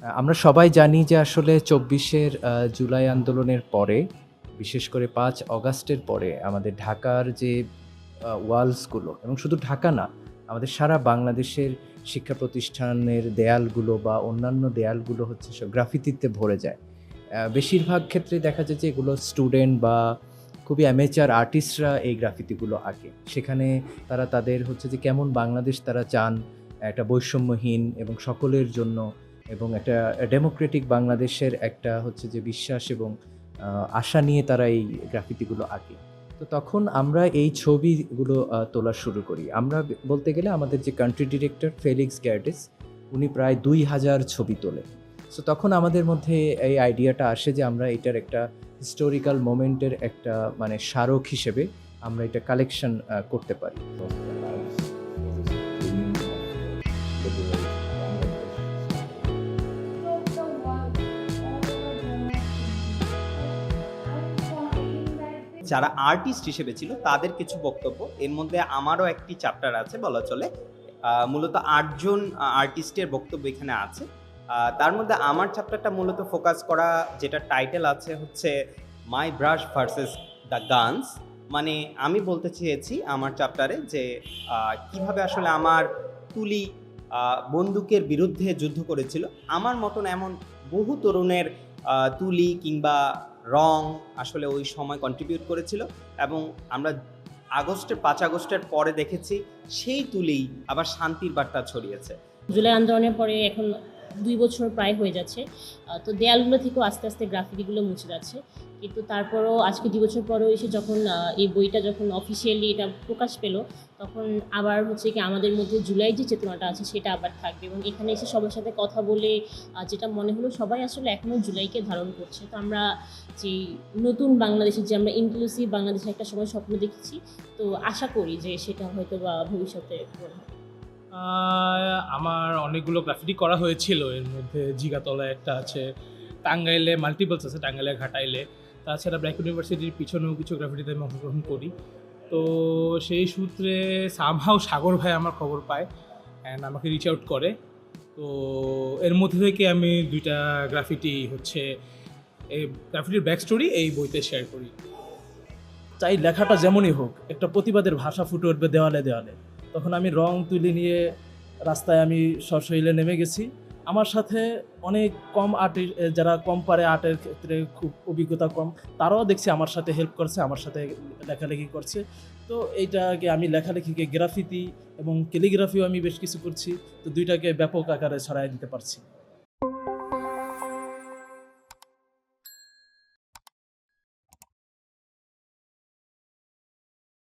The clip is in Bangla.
আমরা সবাই জানি যে আসলে ২৪-এর জুলাই আন্দোলনের পরে, বিশেষ করে ৫ অগাস্টের পরে আমাদের ঢাকার যে ওয়ালসগুলো এবং শুধু ঢাকা না, আমাদের সারা বাংলাদেশের শিক্ষা প্রতিষ্ঠানের দেয়ালগুলো বা অন্যান্য দেয়ালগুলো হচ্ছে সব গ্রাফিতিতে ভরে যায়। বেশিরভাগ ক্ষেত্রে দেখা যায় যে এগুলো স্টুডেন্ট বা খুবই অ্যামেচার আর্টিস্টরা এই গ্রাফিতিগুলো আঁকে। সেখানে তারা তাদের হচ্ছে যে কেমন বাংলাদেশ তারা চান, একটা বৈষম্যহীন এবং সকলের জন্য এবং একটা ডেমোক্রেটিক বাংলাদেশের একটা হচ্ছে যে বিশ্বাস এবং আশা নিয়ে তারা এই গ্রাফিতিগুলো আঁকে। তো তখন আমরা এই ছবিগুলো তোলা শুরু করি। আমরা বলতে গেলে আমাদের যে কান্ট্রি ডিরেক্টর ফেলিক্স গ্যার্ডেস, উনি প্রায় ২,০০০ ছবি তোলে। সো তখন আমাদের মধ্যে এই আইডিয়াটা আসে যে আমরা এটার একটা হিস্টোরিক্যাল মোমেন্টের একটা মানে স্মারক হিসেবে আমরা এটা কালেকশন করতে পারি। যারা আর্টিস্ট হিসেবে ছিল তাদের কিছু বক্তব্য, এর মধ্যে আমারও একটি চ্যাপ্টার আছে বলা চলে। মূলত ৮ জন আর্টিস্টের বক্তব্য এখানে আছে। তার মধ্যে আমার চ্যাপ্টারটা মূলত ফোকাস করা, যেটা টাইটেল আছে হচ্ছে মাই ব্রাশ ভার্সেস দ্য গানস। মানে আমি বলতে চেয়েছি আমার চ্যাপ্টারে যে কিভাবে আসলে আমার তুলি বন্দুকের বিরুদ্ধে যুদ্ধ করেছিল। আমার মতন এমন বহু তরুণের তুলি কিংবা রং আসলে ওই সময় কন্ট্রিবিউট করেছিল, এবং আমরা ৫ আগস্টের পরে দেখেছি সেই তুলেই আবার শান্তির বার্তা ছড়িয়েছে। জুলাই আন্দোলনের পরে এখন ২ বছর প্রায় হয়ে যাচ্ছে। তো দেয়ালগুলো থেকেও আস্তে আস্তে গ্রাফিতিগুলো মুছে যাচ্ছে। কিন্তু তারপরও আজকে ২ বছর পরেও এসে যখন এই বইটা যখন অফিসিয়ালি এটা প্রকাশ পেল, তখন আবার হচ্ছে কি আমাদের মধ্যে জুলাই যে চেতনাটা আছে সেটা আবার থাকবে, এবং এখানে এসে সবার সাথে কথা বলে যেটা মনে হলো সবাই আসলে এখনও জুলাইকে ধারণ করছে। তো আমরা যে নতুন বাংলাদেশের যে আমরা ইনক্লুসিভ বাংলাদেশের একটা সময় স্বপ্ন দেখেছি, তো আশা করি যে সেটা হয়তো বা ভবিষ্যতে পূরণ হবে। আমার অনেকগুলো গ্রাফিটি করা হয়েছিল, এর মধ্যে জিগাতলায় একটা আছে, টাঙ্গাইলে মাল্টিপলস আছে, টাঙ্গাইলে ঘাটাইলে। তাছাড়া ব্র্যাক ইউনিভার্সিটির পিছনেও কিছু গ্রাফিটিতে আমি অংশগ্রহণ করি। তো সেই সূত্রে সামহাও সাগর ভাই আমার খবর পায় অ্যান্ড আমাকে রিচ আউট করে। তো এর মধ্যে থেকে আমি 2টা গ্রাফিটি হচ্ছে এই গ্রাফিটির ব্যাক স্টোরি এই বইতে শেয়ার করি। চাই লেখাটা যেমনই হোক, একটা প্রতিবাদের ভাষা ফুটে উঠবে দেওয়ালে দেওয়ালে। তখন আমি রং তুলি নিয়ে রাস্তায় আমি সশরীরে নেমে গেছি। আমার সাথে অনেক কম আর্টিস্ট, যারা কম পারে আর্টের ক্ষেত্রে, খুব অভিজ্ঞতা কম, তারাও দেখছি আমার সাথে হেল্প করছে, আমার সাথে লেখালেখি করছে। তো এইটাকে আমি লেখালেখিকে গ্রাফিতি এবং ক্যালিগ্রাফিও আমি বেশ কিছু করছি। তো দুইটাকে ব্যাপক আকারে ছড়াই দিতে পারছি।